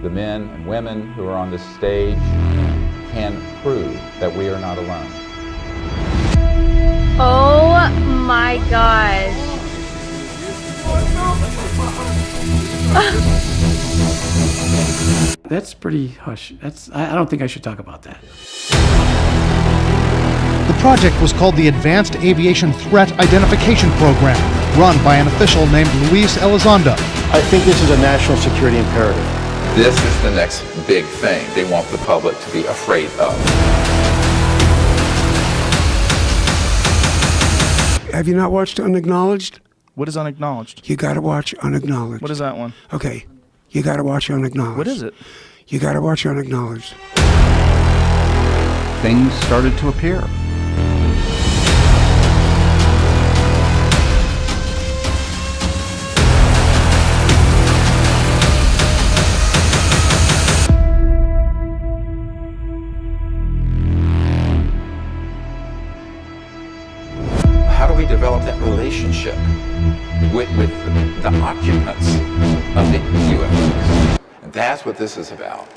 the men and women who are on this stage can prove that we are not alone. Oh my gosh. That's pretty hush. I don't think I should talk about that. The project was called the Advanced Aviation Threat Identification Program, run by an official named Luis Elizondo. I think this is a national security imperative. This is the next big thing they want the public to be afraid of. Have you not watched Unacknowledged? What is Unacknowledged? You gotta watch Unacknowledged. What is that one? Okay, you gotta watch Unacknowledged. What is it? You gotta watch Unacknowledged. Things started to appear. How do we develop that relationship with the occupants of the UFOs? And that's what this is about.